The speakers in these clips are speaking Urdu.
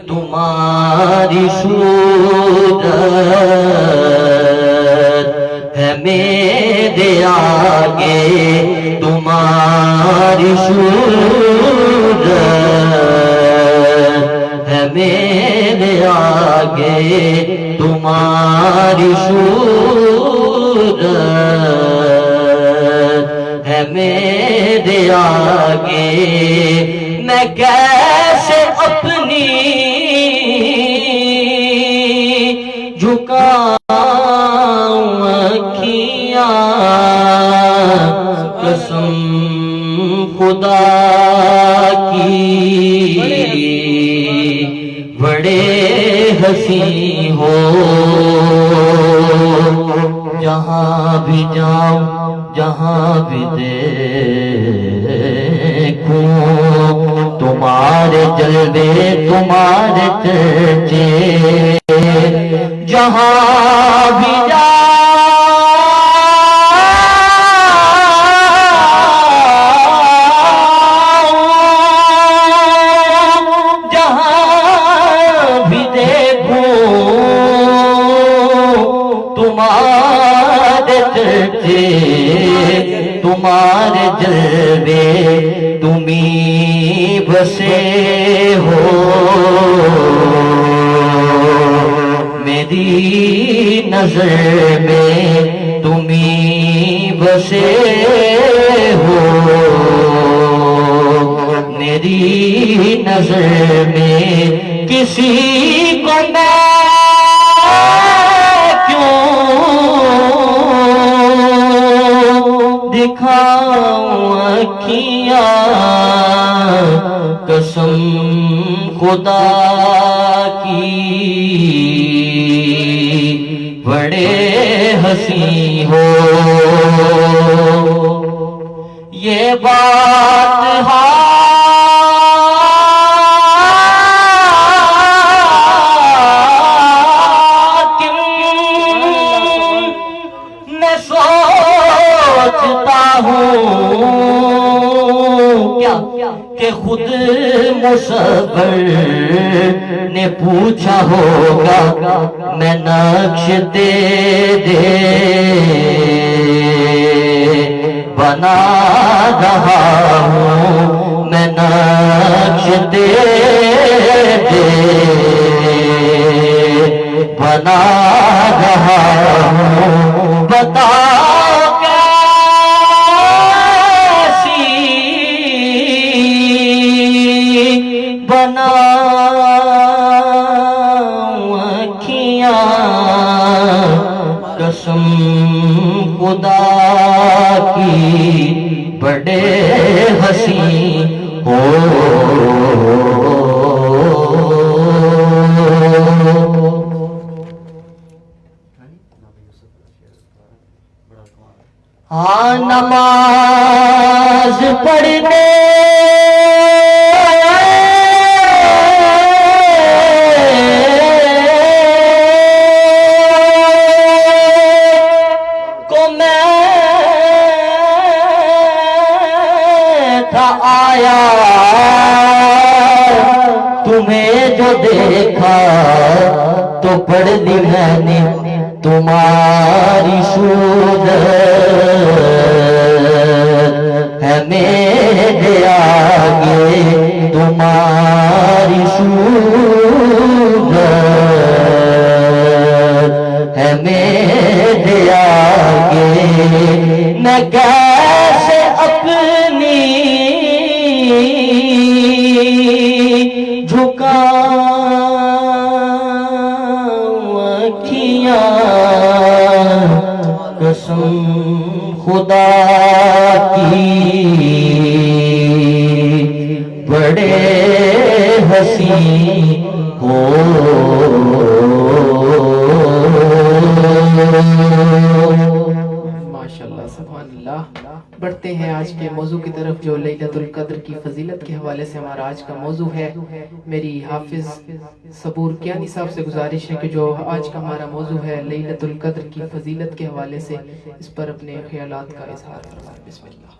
تمہاری صورت ہے میرے آگے، تمہاری صورت ہے میرے آگے، تمہاری صورت ہے میرے آگے، میں کیسے اپنی جھکاؤں اکھیاں، قسم خدا کی بڑے حسین ہو، جہاں بھی جاؤں جہاں بھی دیکھوں، تمہارے جلوے تمہارے چرچے، جہاں بھی جاؤں، جہاں بھی دیکھوں، تمہارے چرچے، تمہارے جلوے، تمہیں بسے ہو، میری نظر میں تمہیں بسے ہو، میری نظر میں کسی کو میں دکھاؤں اکھیاں، قسم خدا کی بڑے حسین ہو، یہ بات حاکم میں سوچتا ہوں کہ خود مصور نے پوچھا ہوگا، میں نقش دے بنا رہا ہوں، میں نقش دے بنا رہا ہوں، بتا قسم خدا کی بڑے حسین ہو، ہاں نماز پڑھنے آیا، تمہیں جو دیکھا تو پڑھ لی میں نے تمہاری صورت ہے میرے آگے، تمہاری صورت ہے میرے آگے، میں کیسے اپنی جھکاؤں اکھیاں، قسم خدا کی بڑے حسین ہو، ماشاءاللہ سبحان اللہ۔ بڑھتے ہیں آج کے موضوع کی طرف جو لیلۃ القدر کی فضیلت کے حوالے سے ہمارا آج کا موضوع ہے۔ میری حافظ صبور کیانی صاحب سے گزارش ہے کہ جو آج کا ہمارا موضوع ہے لیلۃ القدر کی فضیلت کے حوالے سے، اس پر اپنے خیالات کا اظہار فرمائیں۔ بسم اللہ۔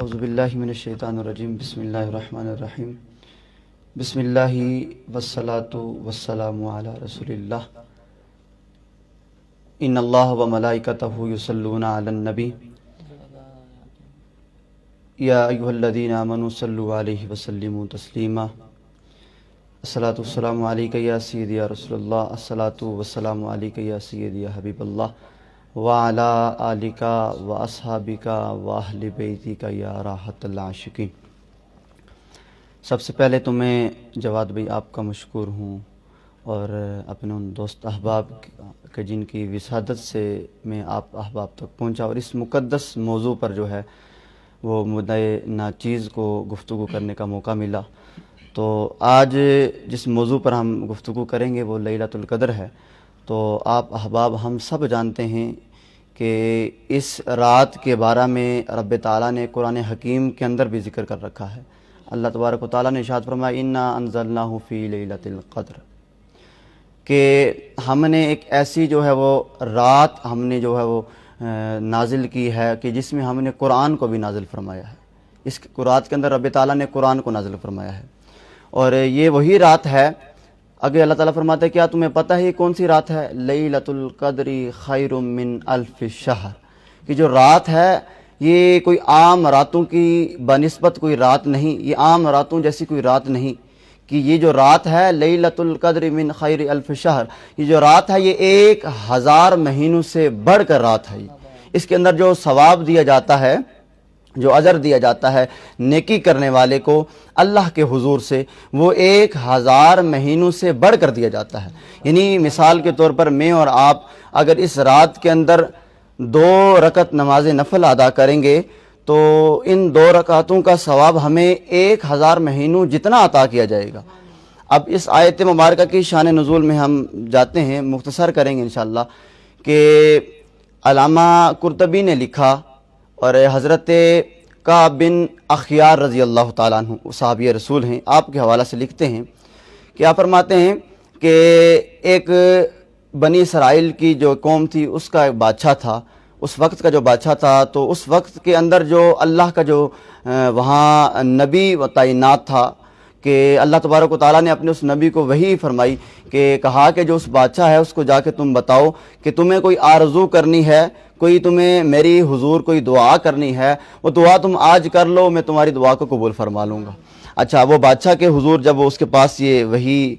اعوذ باللہ من الشیطان الرجیم بسم اللہ الرحمن الرحیم بسم اللہ والصلاة والسلام علی رسول اللہ ان اللہ و ملائکتہ یصلون علی النبی یا ایھا الذین آمنوا صلوا علیہ وسلموا تسلیما الصلاة والسلام علیک یا سیدی یا رسول اللہ الصلاة والسلام علیک یا سیدی یا حبیب اللہ وعلی آلک و اصحابک و اہل بیتک یا راحت العاشقین۔ سب سے پہلے تو میں جواد بھائی آپ کا مشکور ہوں اور اپنے ان دوست احباب کے جن کی وسادت سے میں آپ احباب تک پہنچا اور اس مقدس موضوع پر جو ہے وہ مدعے ناچیز کو گفتگو کرنے کا موقع ملا۔ تو آج جس موضوع پر ہم گفتگو کریں گے وہ لیلۃ القدر ہے۔ تو آپ احباب ہم سب جانتے ہیں کہ اس رات کے بارے میں رب تعالیٰ نے قرآن حکیم کے اندر بھی ذکر کر رکھا ہے۔ اللہ تبارک و تعالیٰ نے ارشاد فرمایا انا انزلناہ فی لیلۃ القدر، کہ ہم نے ایک ایسی جو ہے وہ رات ہم نے جو ہے وہ نازل کی ہے کہ جس میں ہم نے قرآن کو بھی نازل فرمایا ہے۔ اس رات کے اندر رب تعالیٰ نے قرآن کو نازل فرمایا ہے اور یہ وہی رات ہے۔ اگر اللہ تعالیٰ فرماتا ہے کیا تمہیں پتہ ہے کون سی رات ہے؟ لیلۃ القدر خیر من الف شہر، کہ جو رات ہے یہ کوئی عام راتوں کی بنسبت کوئی رات نہیں، یہ عام راتوں جیسی کوئی رات نہیں، کہ یہ جو رات ہے لیلۃ القدر من خیر الف شہر، یہ جو رات ہے یہ 1000 مہینوں سے بڑھ کر رات ہے۔ اس کے اندر جو ثواب دیا جاتا ہے، جو اجر دیا جاتا ہے نیکی کرنے والے کو اللہ کے حضور سے، وہ 1000 مہینوں سے بڑھ کر دیا جاتا ہے۔ یعنی مثال کے طور پر میں اور آپ اگر اس رات کے اندر 2 رکعت نماز نفل ادا کریں گے تو ان 2 رکعتوں کا ثواب ہمیں 1000 مہینوں جتنا عطا کیا جائے گا۔ اب اس آیت مبارکہ کی شان نزول میں ہم جاتے ہیں، مختصر کریں گے انشاءاللہ، کہ علامہ قرطبی نے لکھا اور حضرت کعب بن اخیار رضی اللہ تعالیٰ عنہ صحابی رسول ہیں، آپ کے حوالہ سے لکھتے ہیں کہ آپ فرماتے ہیں کہ ایک بنی اسرائیل کی جو قوم تھی اس کا ایک بادشاہ تھا، اس وقت کا جو بادشاہ تھا، تو اس وقت کے اندر جو اللہ کا جو وہاں نبی و تعینات تھا کہ اللہ تبارک و تعالیٰ نے اپنے اس نبی کو وحی فرمائی کہ کہا کہ جو اس بادشاہ ہے اس کو جا کے تم بتاؤ کہ تمہیں کوئی آرزو کرنی ہے، کوئی تمہیں میری حضور کوئی دعا کرنی ہے، وہ دعا تم آج کر لو، میں تمہاری دعا کو قبول فرما لوں گا۔ اچھا، وہ بادشاہ کے حضور جب وہ اس کے پاس یہ وہی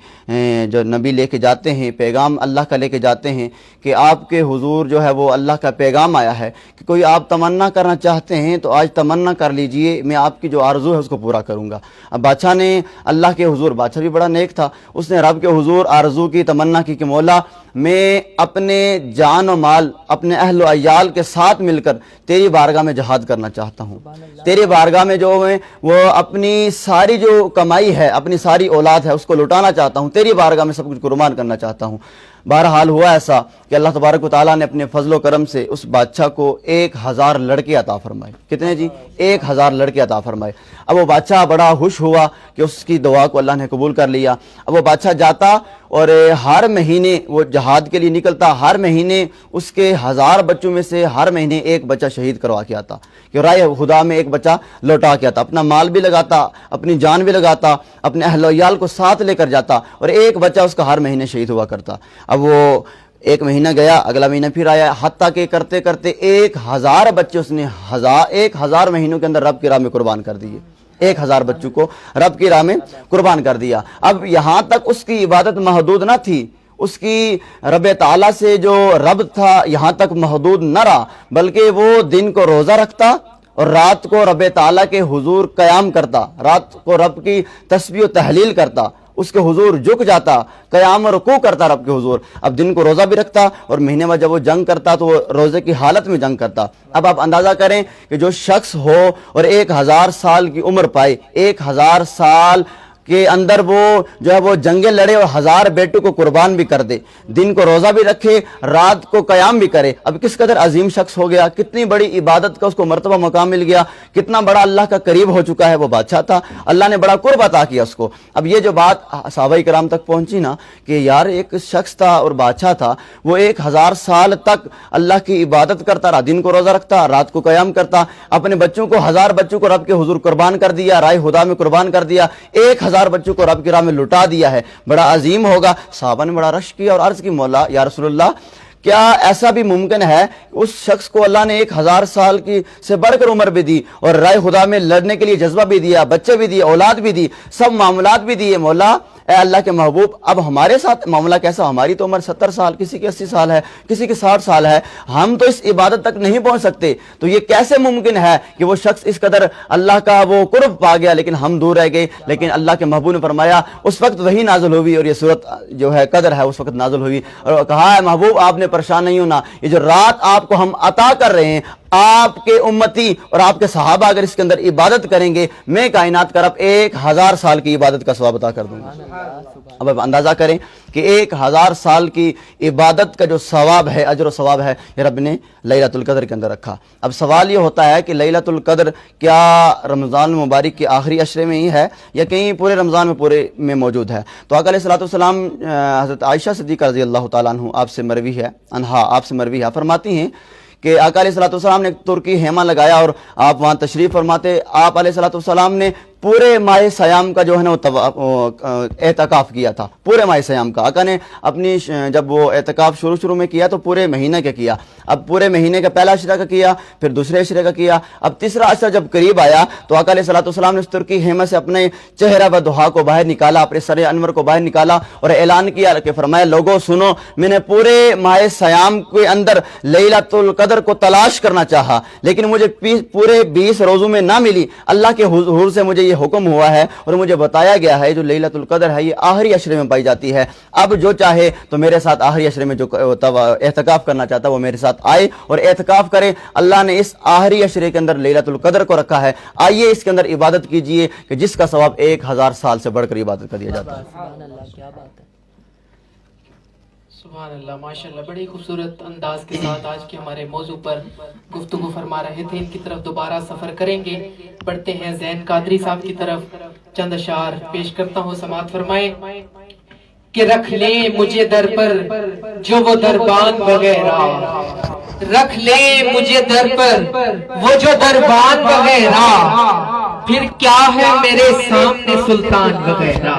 جو نبی لے کے جاتے ہیں، پیغام اللہ کا لے کے جاتے ہیں کہ آپ کے حضور جو ہے وہ اللہ کا پیغام آیا ہے کہ کوئی آپ تمنا کرنا چاہتے ہیں تو آج تمنا کر لیجئے، میں آپ کی جو آرزو ہے اس کو پورا کروں گا۔ اب بادشاہ نے اللہ کے حضور، بادشاہ بھی بڑا نیک تھا، اس نے رب کے حضور آرزو کی، تمنا کی کہ مولا میں اپنے جان و مال، اپنے اہل و عیال کے ساتھ مل کر تیری بارگاہ میں جہاد کرنا چاہتا ہوں، تیری بارگاہ میں جو میں وہ اپنی ساری جو کمائی ہے، اپنی ساری اولاد ہے اس کو لٹانا چاہتا ہوں، تیری بارگاہ میں سب کچھ قربان کرنا چاہتا ہوں۔ بہرحال ہوا ایسا کہ اللہ تبارک و تعالیٰ نے اپنے فضل و کرم سے اس بادشاہ کو 1000 لڑکے عطا فرمائے۔ کتنے جی؟ 1000 لڑکے عطا فرمائے۔ اب وہ بادشاہ بڑا خوش ہوا کہ اس کی دعا کو اللہ نے قبول کر لیا۔ اب وہ بادشاہ جاتا اور ہر مہینے وہ جہاد کے لیے نکلتا، ہر مہینے اس کے 1000 بچوں میں سے ہر مہینے ایک بچہ شہید کروا کے آتا، کہ رائے خدا میں ایک بچہ لوٹا کے آتا، اپنا مال بھی لگاتا، اپنی جان بھی لگاتا، اپنے اہل و عیال کو ساتھ لے کر جاتا اور ایک بچہ اس کا ہر مہینے شہید ہوا کرتا۔ اب وہ ایک مہینہ گیا، اگلا مہینہ پھر آیا، حتیٰ کہ کرتے کرتے 1000 بچے اس نے 1000 مہینوں کے اندر رب کی راہ میں قربان کر دیے۔ 1000 بچوں کو رب کی راہ میں قربان کر دیا۔ اب یہاں تک اس کی عبادت محدود نہ تھی، اس کی رب تعالیٰ سے جو رب تھا یہاں تک محدود نہ رہا، بلکہ وہ دن کو روزہ رکھتا اور رات کو رب تعالیٰ کے حضور قیام کرتا، رات کو رب کی تسبیح و تحلیل کرتا، اس کے حضور جھک جاتا، قیام و رکوع کرتا رب کے حضور۔ اب دن کو روزہ بھی رکھتا اور مہینے میں جب وہ جنگ کرتا تو وہ روزے کی حالت میں جنگ کرتا۔ اب آپ اندازہ کریں کہ جو شخص ہو اور 1000 سال کی عمر پائے، 1000 سال کے اندر وہ جو ہے وہ جنگیں لڑے اور 1000 بیٹوں کو قربان بھی کر دے, دن کو روزہ بھی رکھے, رات کو قیام بھی کرے. اب کس قدر عظیم شخص ہو گیا, کتنی بڑی عبادت کا اس کو مرتبہ مقام مل گیا, کتنا بڑا اللہ کا قریب ہو چکا ہے. وہ بادشاہ تھا, اللہ نے بڑا قرب عطا کیا اس کو. اب یہ جو بات صحابہ کرام تک پہنچی نا کہ یار ایک شخص تھا اور بادشاہ تھا, وہ 1000 سال تک اللہ کی عبادت کرتا رہا, دن کو روزہ رکھتا, رات کو قیام کرتا, اپنے بچوں کو 1000 بچوں کو رب کے حضور قربان کر دیا, رائے خدا میں قربان کر دیا, 1000 بچوں کو رب کی راہ میں لٹا دیا ہے. بڑا عظیم ہوگا. صحابہ نے بڑا رش کیا اور عرض کی, مولا یا رسول اللہ کیا ایسا بھی ممکن ہے اس شخص کو اللہ نے 1000 سال کی سے بڑھ کر عمر بھی دی اور رائے خدا میں لڑنے کے لیے جذبہ بھی دیا, بچے بھی دیے, اولاد بھی دی, سب معاملات بھی دیے. مولا اے اللہ کے محبوب, اب ہمارے ساتھ معاملہ کیسا؟ ہماری تو عمر 70 سال, کسی کی 80 سال ہے, کسی کی 60 سال ہے, ہم تو اس عبادت تک نہیں پہنچ سکتے. تو یہ کیسے ممکن ہے کہ وہ شخص اس قدر اللہ کا وہ قرب پا گیا لیکن ہم دور رہ گئے؟ لیکن اللہ کے محبوب نے فرمایا, اس وقت وہی نازل ہوئی اور یہ صورت جو ہے قدر ہے اس وقت نازل ہوئی اور کہا ہے محبوب آپ نے پریشان نہیں ہونا, یہ جو رات آپ کو ہم عطا کر رہے ہیں, آپ کے امتی اور آپ کے صحابہ اگر اس کے اندر عبادت کریں گے, میں کائنات کا رب 1000 سال کی عبادت کا ثواب عطا کر دوں گا. اب آپ اندازہ کریں کہ 1000 سال کی عبادت کا جو ثواب ہے, اجر و ثواب ہے, یہ رب نے لیلۃ القدر کے اندر رکھا. اب سوال یہ ہوتا ہے کہ لیلۃ القدر کیا رمضان المبارک کے آخری عشرے میں ہی ہے یا کہیں پورے رمضان میں پورے میں موجود ہے؟ تو آقا علیہ الصلوۃ والسلام حضرت عائشہ صدیقہ رضی اللہ تعالیٰ عنہ آپ سے مروی ہے, فرماتی ہیں کہ آقا علیہ الصلوۃ والسلام نے ترکی خیمہ لگایا اور آپ وہاں تشریف فرماتے. آپ علیہ الصلوۃ والسلام نے پورے ماہ سیام کا جو ہے نا وہ اعتکاف کیا تھا, پورے ماہ سیام کا. آقا نے اپنی جب وہ اعتکاف شروع میں کیا تو پورے مہینے کا کیا. اب پورے مہینے کا پہلا عشرہ کا کیا, پھر دوسرے عشرے کا کیا. اب تیسرا عشرہ جب قریب آیا تو آقا علیہ الصلوۃ والسلام نے اس ترکی خیمہ سے اپنے چہرہ و دہا کو باہر نکالا, اپنے سر انور کو باہر نکالا اور اعلان کیا کہ فرمایا, لوگوں سنو, میں نے پورے ماہ سیام کے اندر لیلۃ القدر کو تلاش کرنا چاہا لیکن مجھے پورے 20 روزوں میں نہ ملی. اللہ کے حضور سے مجھے یہ حکم ہوا ہے اور مجھے بتایا گیا ہے جو لیلۃ القدر ہے یہ آخری عشرے میں پائی جاتی ہے. اب جو چاہے تو میرے ساتھ آخری عشرے میں جو اعتکاف کرنا چاہتا ہے وہ میرے ساتھ آئے اور اعتکاف کرے. اللہ نے اس آخری عشرے کے اندر لیلۃ القدر کو رکھا ہے, آئیے اس کے اندر عبادت کیجئے کہ جس کا ثواب 1000 سال سے بڑھ کر عبادت کر دیا جاتا ہے. سبحان اللہ, ماشاءاللہ, بڑی خوبصورت انداز کے ساتھ آج کے ہمارے موضوع پر گفتگو فرما رہے تھے. ان کی طرف دوبارہ سفر کریں گے, بڑھتے ہیں زین قادری صاحب کی طرف. چند اشعار پیش کرتا ہوں, سماعت فرمائیں. کہ رکھ لیں مجھے در پر جو وہ دربان وغیرہ, رکھ لیں مجھے در پر وہ جو دربان وغیرہ, پھر کیا ہے میرے سامنے سلطان وغیرہ,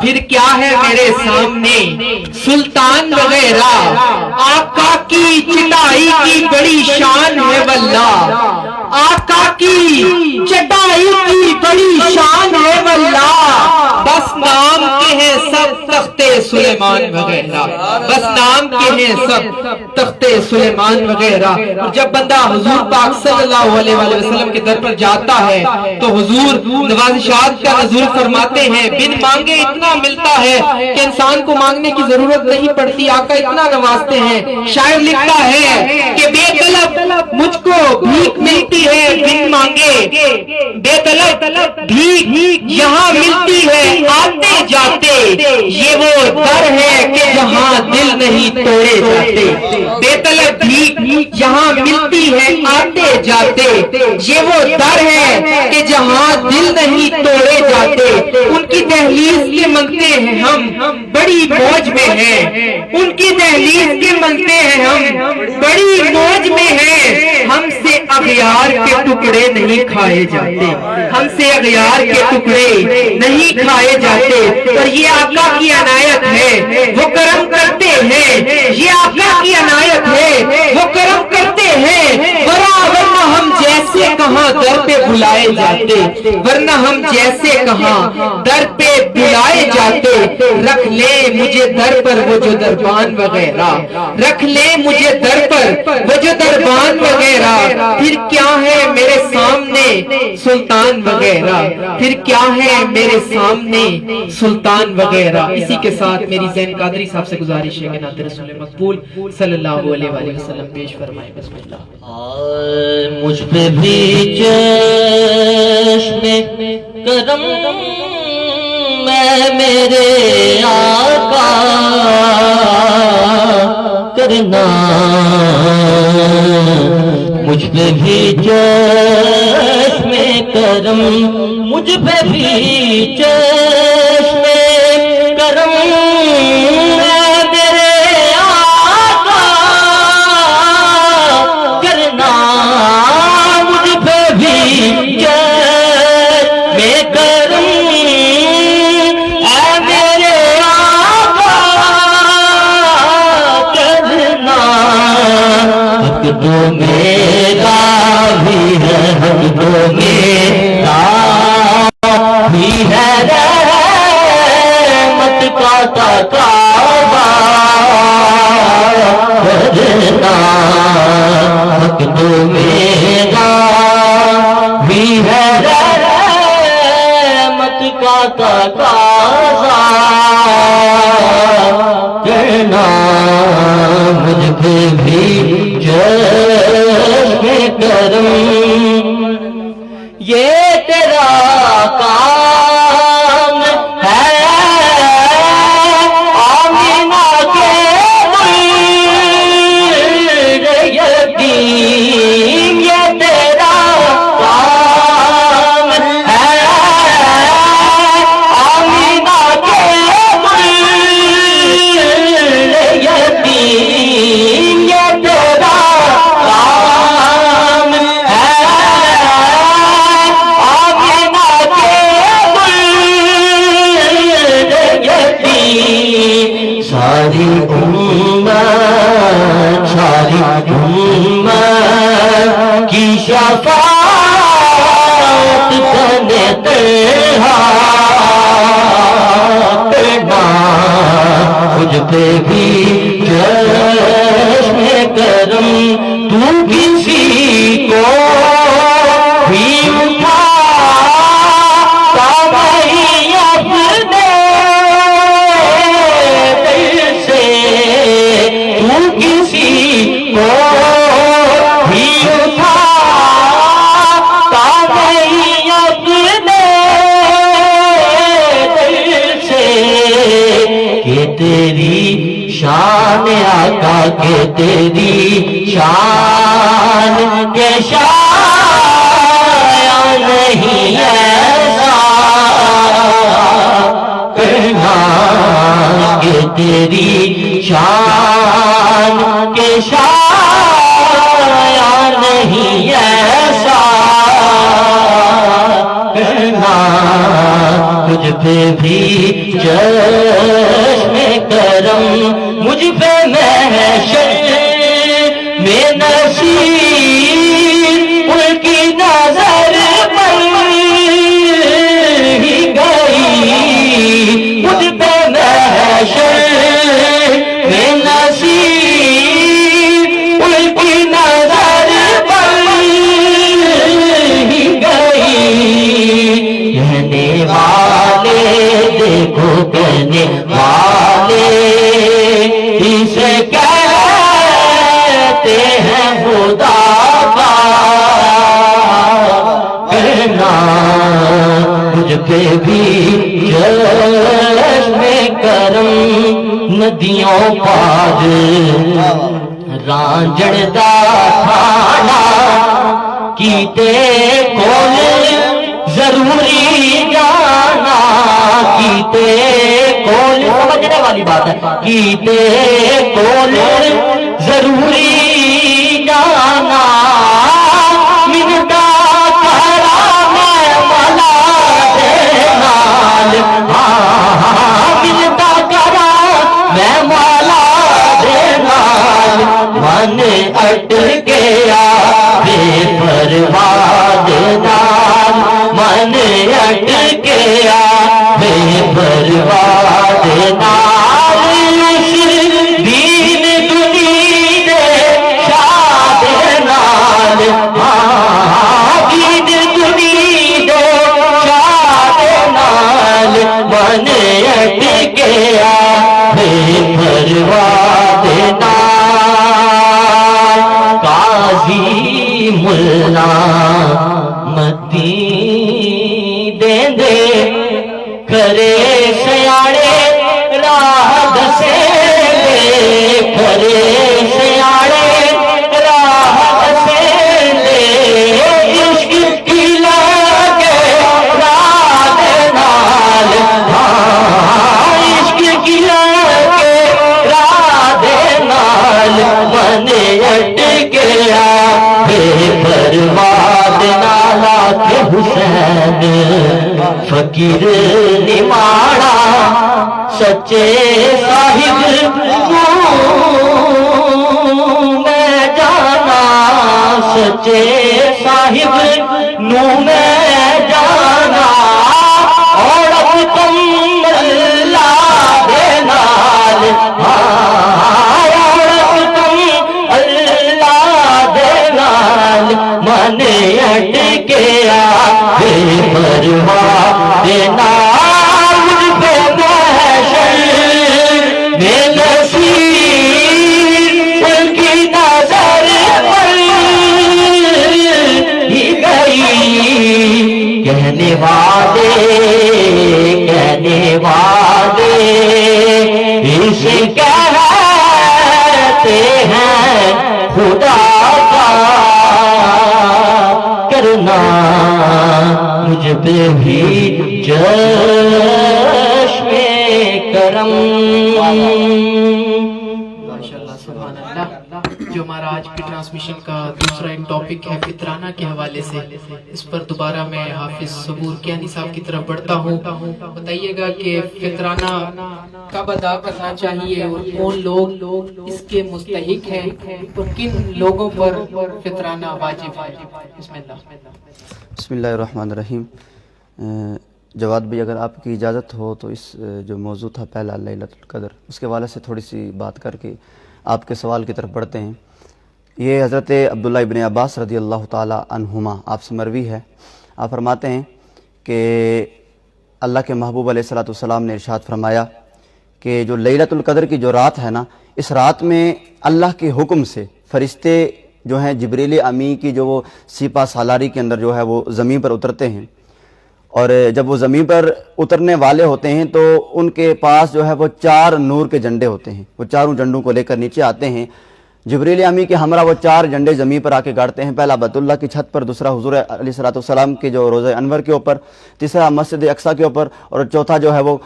پھر کیا ہے میرے سامنے سلطان وغیرہ. آقا کی چٹائی کی بڑی شان ہے واللہ, آقا کی چٹائی کی بڑی شان ہے واللہ. بس نام کے ہیں سب تخت سلیمان وغیرہ, بس نام کے ہیں سب تخت سلیمان وغیرہ. اور جب بندہ حضور پاک صلی اللہ علیہ وسلم کے در پر جاتا ہے تو حضور نوازشات کا نزول فرماتے ہیں, بن مانگے اتنا ملتا ہے کہ انسان کو مانگنے کی ضرورت نہیں پڑتی. آقا اتنا نوازتے ہیں. شاعر لکھتا ہے کہ بے طلب مجھ کو بھیک ملتی ہے بن مانگے, بے طلب بھیک یہاں ملتی ہے آتے جاتے, یہ وہ در ہے کہ جہاں دل نہیں توڑے جاتے. بے طلب بھیک یہاں ملتی ہے آتے جاتے, یہ وہ در ہے کہ جہاں دل نہیں توڑے جاتے. ان کی دہلیز کے منگتے ہیں ہم بڑی موج میں ہیں, ان کی دہلیز کے منگتے ہیں ہم بڑی موج میں ہیں. ہم سے اغیار کے ٹکڑے نہیں کھائے جاتے, ہم سے اغیار کے ٹکڑے نہیں کھائے جاتے. اور یہ آقا کی عنایت ہے, وہ کرم کرتے ہیں, یہ آقا کی عنایت ہے, وہ کرم کرتے ہیں. ورنہ ہم جیسے کہاں در پہ بلائے جاتے, ورنہ ہم جیسے کہاں در پہ بلائے جاتے. رکھ لے مجھے در پر وہ جو دربان وغیرہ, رکھ لے مجھے در پر وہ جو دربان وغیرہ. پھر کیا ہے میرے سامنے سلطان وغیرہ, پھر کیا ہے میرے سامنے سلطان وغیرہ. اسی کے ساتھ میری زین قادری صاحب سے گزارش ہے کہ نعت رسول مقبول صلی اللہ علیہ وآلہ وسلم پیش فرمائے. بسم اللہ. مجھ پہ بھی چشم کرم میں میرے آقا کرنا مجھ پہ بھی چشم کرم مجھ پہ بھی چشم کرم میرے آقا کرنا مجھ پہ بھی چشم کرم اے میرے آقا کرنا حق تو میرا بھی ہے حق تو میرا بھی ہے رحمت کا تقاضا کرنا حق تو میرا بھی ہے رحمت کا تقاضا کرنا مجھ پہ بھی چشم کرم یہ تیرا کام ہے آمینہ کے دل یتیم یہ تیرا کام ہے آمینہ کے دل یتیم یہ تیرا کام ہے ساری امت کی شفاعت کرنے تنہا کرنا مجھ پہ بھی چشم کرم تو کسی کو بھی اٹھا تیری شان آقا کے تیری شان کے شایع نہیں ایسا کہنا کہ تیری شان کے شایع نہیں ایسا کہنا مجھ پہ بھی چشم کرم مجھ پہ محشر میں نصیر ان کی نظر پڑ ہی گئی مجھ پہ محشر میں نصیر ان کی نظر پڑ ہی گئی کہنے والے دیکھو کہنے والے اسے کہتے ہیں خدا کا کہنا مجھ پہ بھی چشم کرم ندیوں پار رانجڑ دا تھانا کیتے کول ضروری جانا کیتے کول سمجھنے والی بات ہے کیتے کول ضروری جانا منتا کرا میں مولا دے نال منتا کرا میں مولا دے نال من اٹ گیا بے پرواہ نال من اٹ گیا بے پرواہ نال دین دنی دے شاد نال دین دنی دے شاد نال من اٹ گیا بے پرواہ نال قاضی ملا متی دے کرے فقیر نماڑا سچے صاحب میں جانا سچے صاحب نو میں جانا اور تم اللہ دے نال من اٹکیا بے پرواہ دینا پہ محشر میں نصیب ان کی نظر پر ہی گئی کہنے والے اس کہتے ہیں خدا کرنا مجھ پہ بھی چشم کرم. ماشاءاللہ سبحان اللہ. جو ہمارا آج کی ٹرانسمیشن کا دوسرا ایک ٹاپک ہے فطرانہ کے حوالے سے، اس پر دوبارہ میں حافظ صبور کیانی صاحب کی طرف بڑھتا ہوں. بتائیے گا کہ فطرانہ کب ادا کرنا چاہیے اور کون لوگ اس کے مستحق ہیں اور کن لوگوں پر فطرانہ واجب ہے. بسم اللہ. بسم اللہ الرحمن الرحیم. جواد بھائی اگر آپ کی اجازت ہو تو اس جو موضوع تھا پہلا لیلۃ القدر، اس کے حوالے سے تھوڑی سی بات کر کے آپ کے سوال کی طرف بڑھتے ہیں. یہ حضرت عبداللہ ابن عباس رضی اللہ تعالی عنہما آپ سے مروی ہے. آپ فرماتے ہیں کہ اللہ کے محبوب علیہ الصلوۃ والسلام نے ارشاد فرمایا کہ جو لیلۃ القدر کی جو رات ہے نا، اس رات میں اللہ کے حکم سے فرشتے جو ہیں جبریل امی کی جو وہ سپہ سالاری کے اندر جو ہے وہ زمین پر اترتے ہیں، اور جب وہ زمین پر اترنے والے ہوتے ہیں تو ان کے پاس جو ہے وہ 4 نور کے جھنڈے ہوتے ہیں. وہ چاروں جھنڈوں کو لے کر نیچے آتے ہیں. جبریل امی کے ہمراہ وہ 4 جھنڈے زمین پر آ کے گاڑتے ہیں. پہلا بیت اللہ کی چھت پر، دوسرا حضور علیہ الصلوۃ والسلام کے جو روضہ انور کے اوپر، تیسرا مسجد اقصیٰ کے اوپر، اور چوتھا جو ہے وہ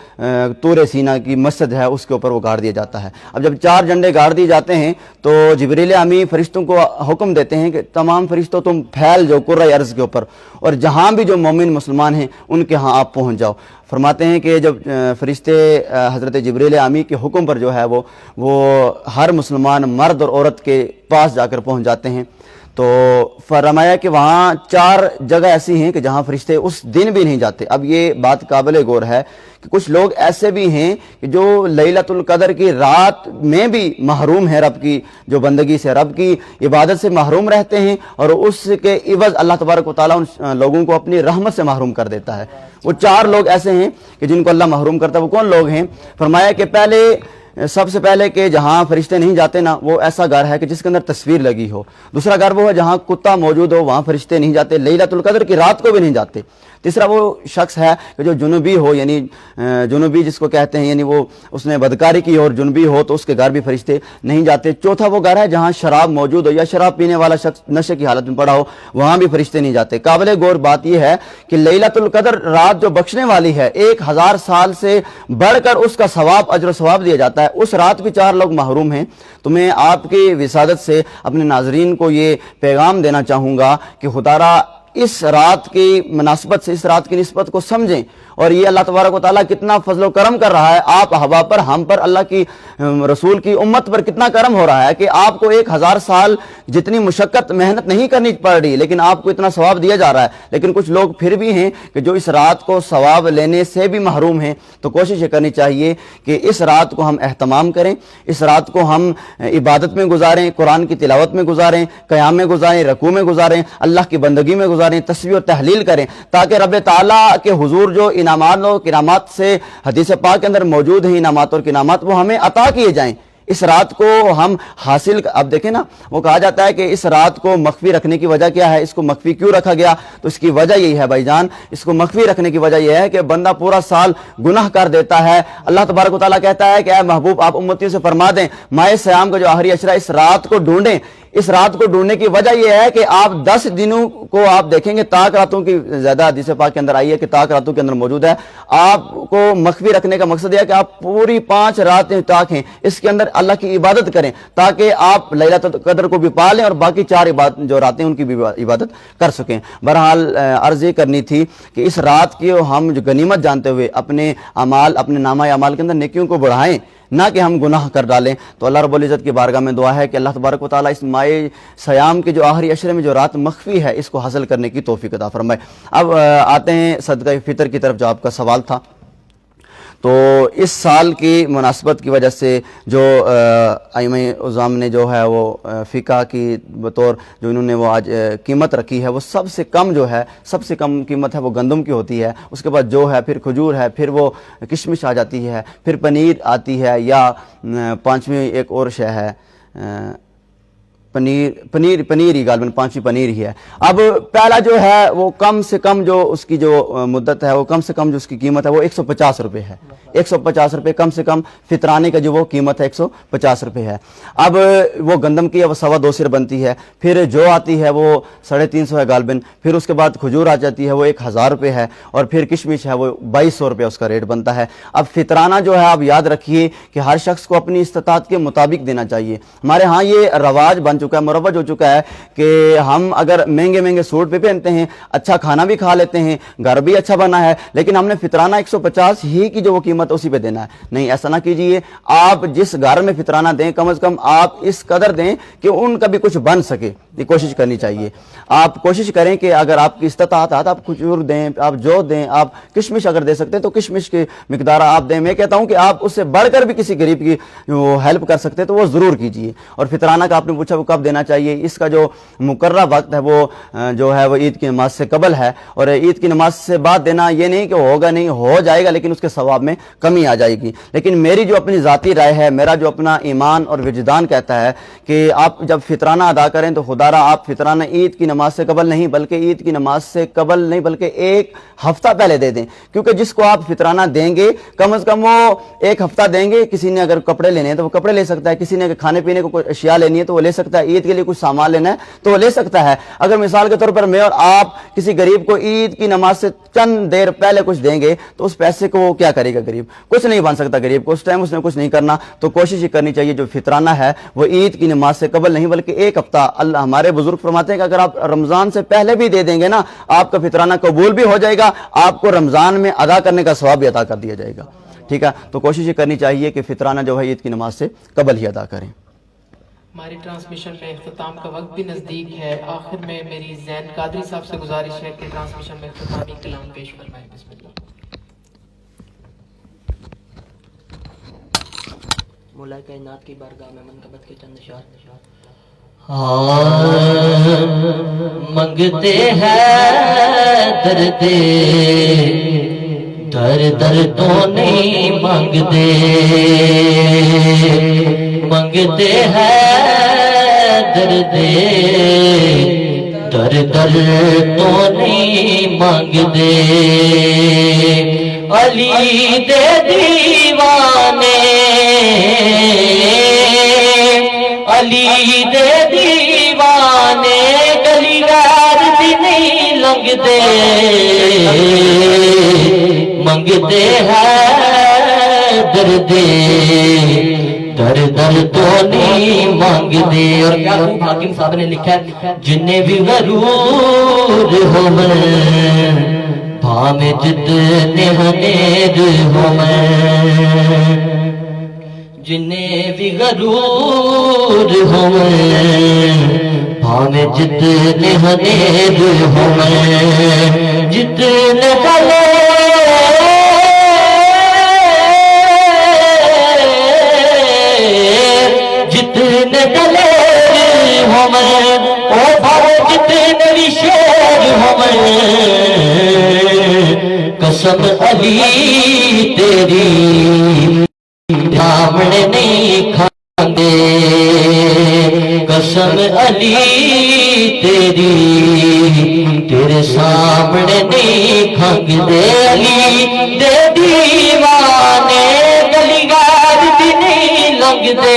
طور سینا کی مسجد ہے اس کے اوپر وہ گاڑ دیا جاتا ہے. اب جب 4 جھنڈے گاڑ دیے جاتے ہیں تو جبریل امی فرشتوں کو حکم دیتے ہیں کہ تمام فرشتوں تم پھیل جاؤ کرۂ ارض کے اوپر، اور جہاں بھی جو مومن مسلمان ہیں ان کے ہاں آپ پہنچ جاؤ. فرماتے ہیں کہ جب فرشتے حضرت جبریل امی کے حکم پر جو ہے وہ ہر مسلمان مرد اور عورت کے پاس جا کر پہنچ جاتے ہیں، تو فرمایا کہ وہاں 4 جگہ ایسی ہیں کہ جہاں فرشتے اس دن بھی نہیں جاتے. اب یہ بات قابل غور ہے کہ کچھ لوگ ایسے بھی ہیں کہ جو لیلۃ القدر کی رات میں بھی محروم ہیں رب کی جو بندگی سے، رب کی عبادت سے محروم رہتے ہیں، اور اس کے عوض اللہ تبارک و تعالیٰ ان لوگوں کو اپنی رحمت سے محروم کر دیتا ہے. وہ 4 لوگ ایسے ہیں کہ جن کو اللہ محروم کرتا ہے. وہ کون لوگ ہیں؟ فرمایا کہ سب سے پہلے کہ جہاں فرشتے نہیں جاتے نا، وہ ایسا گھر ہے کہ جس کے اندر تصویر لگی ہو. دوسرا گھر وہ ہے جہاں کتا موجود ہو، وہاں فرشتے نہیں جاتے، لیلۃ القدر کی رات کو بھی نہیں جاتے. تیسرا وہ شخص ہے کہ جو جنوبی ہو، یعنی جنوبی جس کو کہتے ہیں، یعنی وہ اس نے بدکاری کی اور جنوبی ہو تو اس کے گھر بھی فرشتے نہیں جاتے. چوتھا وہ گھر ہے جہاں شراب موجود ہو یا شراب پینے والا شخص نشے کی حالت میں پڑا ہو، وہاں بھی فرشتے نہیں جاتے. قابل غور بات یہ ہے کہ لیلۃ القدر رات جو بخشنے والی ہے، 1000 سال سے بڑھ کر اس کا ثواب، اجر و ثواب دیا جاتا ہے. اس رات بھی 4 لوگ محروم ہیں. تو میں آپ کی وسادت سے اپنے ناظرین کو یہ پیغام دینا چاہوں گا کہ خدا را اس رات کی مناسبت سے، اس رات کی نسبت کو سمجھیں، اور یہ اللہ تبارک و تعالیٰ کتنا فضل و کرم کر رہا ہے آپ احباب پر، ہم پر، اللہ کی رسول کی امت پر کتنا کرم ہو رہا ہے کہ آپ کو 1000 سال جتنی مشقت محنت نہیں کرنی پڑ رہی، لیکن آپ کو اتنا ثواب دیا جا رہا ہے. لیکن کچھ لوگ پھر بھی ہیں کہ جو اس رات کو ثواب لینے سے بھی محروم ہیں. تو کوشش یہ کرنی چاہیے کہ اس رات کو ہم اہتمام کریں، اس رات کو ہم عبادت میں گزاریں، قرآن کی تلاوت میں گزاریں، قیام میں گزاریں، رکوع میں گزاریں، اللہ کی بندگی میں گزاریں، تسبیح و تحلیل کریں، تاکہ رب تعالیٰ کے حضور جو انعامات و کرامات سے حدیث پاک کے اندر موجود ہیں، انعامات اور کرامات، وہ ہمیں عطا کیے جائیں. اس رات کو ہم حاصل، اب دیکھیں نا، وہ کہا جاتا ہے کہ اس رات کو مخفی رکھنے کی وجہ کیا ہے، اس کو مخفی کیوں رکھا گیا؟ تو اس کی وجہ یہی ہے بھائی جان، اس کو مخفی رکھنے کی وجہ یہ ہے کہ بندہ پورا سال گناہ کر دیتا ہے. اللہ تبارک و تعالیٰ کہتا ہے کہ اے محبوب آپ امتیوں سے فرما دیں ماہ سیام کا جو آخری اشرہ اس رات کو ڈھونڈیں. اس رات کو ڈھونڈنے کی وجہ یہ ہے کہ آپ 10 دنوں کو آپ دیکھیں گے، طاق راتوں کی زیادہ حدیث پاک کے اندر آئی ہے کہ طاق راتوں کے اندر موجود ہے۔ آپ کو مخفی رکھنے کا مقصد یہ ہے کہ آپ پوری 5 راتیں طاق ہیں، اس کے اندر اللہ کی عبادت کریں تاکہ آپ لیلۃ القدر کو بھی پا لیں اور باقی 4 جو راتیں ان کی بھی عبادت کر سکیں۔ بہرحال عرض یہ کرنی تھی کہ اس رات کی ہم جو غنیمت جانتے ہوئے اپنے اعمال، اپنے نامہ اعمال کے اندر نیکیوں کو بڑھائیں، نہ کہ ہم گناہ کر ڈالیں۔ تو اللہ رب العزت کی بارگاہ میں دعا ہے کہ اللہ تبارک و تعالیٰ اس ماہ سیام کے جو آخری عشرے میں جو رات مخفی ہے اس کو حاصل کرنے کی توفیق عطا فرمائے۔ اب آتے ہیں صدقہ فطر کی طرف، جو آپ کا سوال تھا۔ تو اس سال کی مناسبت کی وجہ سے جو ائمہ اعظام نے جو ہے وہ فقہ کی بطور جو انہوں نے وہ آج قیمت رکھی ہے، وہ سب سے کم جو ہے، سب سے کم قیمت ہے وہ گندم کی ہوتی ہے، اس کے بعد جو ہے پھر کھجور ہے، پھر وہ کشمش آ جاتی ہے، پھر پنیر آتی ہے، یا 5ویں ایک اور شے ہے پنیر ہی غالباً 5ویں پنیر ہی ہے۔ اب پہلا جو ہے وہ کم سے کم جو اس کی جو مدت ہے، وہ کم سے کم جو اس کی قیمت ہے وہ 150 روپے ہے، 150 روپے کم سے کم فطرانے کا جو وہ قیمت ہے 150 روپے ہے۔ اب وہ گندم کی ہے وہ 2.25 سیر بنتی ہے، پھر جو آتی ہے وہ 350 ہے غالباً، پھر اس کے بعد کھجور آ جاتی ہے وہ 1000 روپے ہے، اور پھر کشمش ہے وہ 2200 روپے اس کا ریٹ بنتا ہے۔ اب فطرانہ جو ہے آپ یاد رکھیے کہ ہر شخص کو اپنی استطاعت کے مطابق دینا چاہیے۔ ہمارے ہاں یہ رواج بن چکا ہے، مروج ہو چکا ہے کہ ہم اگر مہنگے سوٹ بھی پہنتے ہیں، اچھا کھانا بھی کھا لیتے ہیں، گھر بھی اچھا بنا ہے، لیکن ہم نے فطرانہ 150 ہی کی جو وہ قیمت اسی پہ دینا ہے۔ نہیں، ایسا نہ کیجئے۔ آپ جس گھر میں فطرانہ دیں کم از کم آپ اس قدر دیں کہ ان کا بھی کچھ بن سکے، یہ کوشش کرنی چاہیے۔ آپ کوشش کریں کہ اگر آپ کی استطاعت ہے تو آپ کھجور دیں، آپ جو دیں، آپ کشمش اگر دے سکتے ہیں تو کشمش کی مقدار آپ دیں۔ میں کہتا ہوں کہ آپ اس سے بڑھ کر بھی کسی غریب کی ہیلپ کر سکتے ہیں تو وہ ضرور کیجئے۔ اور فطرانہ کا آپ نے پوچھا وہ کب دینا چاہیے، اس کا جو مقررہ وقت ہے وہ جو ہے وہ عید کی نماز سے قبل ہے، اور عید کی نماز سے بعد دینا یہ نہیں کہ ہوگا نہیں، ہو جائے گا لیکن اس کے ثواب میں کمی آ جائے گی۔ لیکن میری جو اپنی ذاتی رائے ہے، میرا جو اپنا ایمان اور وجدان کہتا ہے کہ آپ جب فطرانہ ادا کریں تو خدا را آپ فطرانہ عید کی نماز سے قبل نہیں بلکہ عید کی نماز سے قبل نہیں بلکہ 1 ہفتہ پہلے دے دیں، کیونکہ جس کو آپ فطرانہ دیں گے کم از کم وہ 1 ہفتہ دیں گے۔ کسی نے اگر کپڑے لینے ہیں تو وہ کپڑے لے سکتا ہے، کسی نے اگر کھانے پینے کو کوئی اشیاء لینی ہے تو وہ لے سکتا ہے، عید کے لیے کچھ سامان لینا ہے تو وہ لے سکتا ہے۔ اگر مثال کے طور پر میں اور آپ کسی غریب کو عید کی نماز سے چند دیر پہلے کچھ دیں گے تو اس پیسے کو وہ کیا کرے گا؟ غریب کچھ نہیں بن سکتا، غریب کو اس ٹائم اس نے کچھ نہیں کرنا۔ تو کوشش یہ کرنی چاہیے جو فطرانہ ہے وہ عید کی نماز سے قبل نہیں بلکہ 1 ہفتہ۔ اللہ ہمارے بزرگ فرماتے ہیں کہ اگر آپ رمضان سے پہلے بھی دے دیں گے نا، آپ کا فطرانہ قبول بھی ہو جائے گا، آپ کو رمضان میں ادا کرنے کا ثواب بھی عطا کر دیا جائے گا۔ ٹھیک ہے، تو کوشش یہ کرنی چاہیے کہ فطرانہ جو ہے عید کی نماز سے قبل ہی ادا کریں۔ ہماری ٹرانسمیشن میں اختتام کا وقت بھی نزدیک ہے۔ آخر میں میری زین قادری صاحب سے گزارش ہے کہ ٹرانسمیشن میں اختتامی کلام پیش فرمائیں۔ بسم اللہ۔ مولا کائنات کی بارگاہ میں منقبت کے چند اشعار۔ منگتے ہیں درد در تو نہیں مانگتے، منگتے ہیں درد در تو نہیں مانگتے، علی دے دیوانے، علی دے دیوانے گلی گار بھی نہیں لنگتے، منگتے ہیں درد در تو نہیں مانگتے۔ اور کیا خوب حاکم صاحب نے لکھا ہے، جنہیں بھی غرور ہو میں بھام جتنے ہنیر ہو میں، جنہیں بھی غرور ہو میں بھام جتنے ہنیر ہو میں، جتنے گلے جتنے گلے ہو میں، او بھاؤ جتنے بھی شیر ہو میں، قسم علی تیری سامنے نہیں کھاندے، قسم علی تیری تیرے سامنے نہیں کھاندے، علی دے دیوانے گلی گار بھی نہیں لنگتے،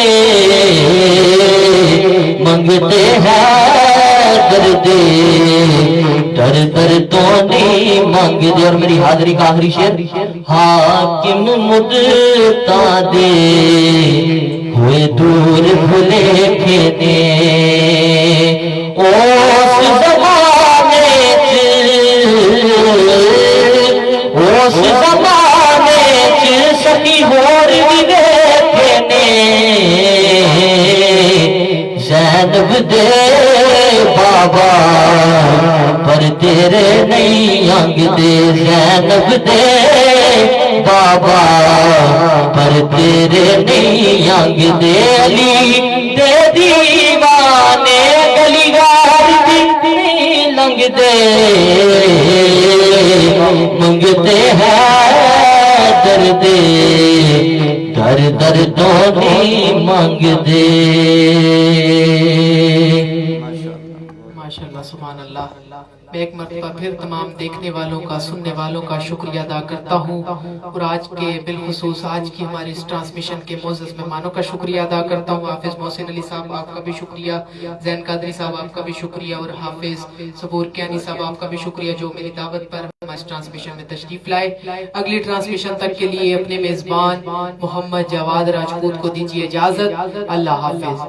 منگتے ہیں درد در در تو نہیں مانگتے. اور میری حاضری کا آخری شعر حاکم مدتا دے ہوئے دور بھلے پھینے اس زمانے اس زمانے سخی ہور بھی دیکھنے زینب دے بابا پر تیرے نہیں آنگ دے. زینب دے بابا پر تیرے نہیں آنگ دے. علی دے دیوانے گلی گار دی لنگ دے منگتے ہیں درد در در تو نہیں مانگ دے. ماشاءاللہ سبحان اللہ. میں ایک مرتبہ پھر تمام دیکھنے والوں کا سننے والوں کا شکریہ ادا کرتا ہوں اور آج کے بالخصوص آج کی ہمارے اس ٹرانسمیشن کے معزز مہمانوں کا شکریہ ادا کرتا ہوں. حافظ محسن علی صاحب آپ کا بھی شکریہ, زین قادری صاحب آپ کا بھی شکریہ, اور حافظ صبور کیانی صاحب آپ کا بھی شکریہ جو میری دعوت پر ہمارے ٹرانسمیشن میں تشریف لائے. اگلی ٹرانسمیشن تک کے لیے اپنے میزبان محمد جواد راجپوت کو دیجیے اجازت. اللہ حافظ.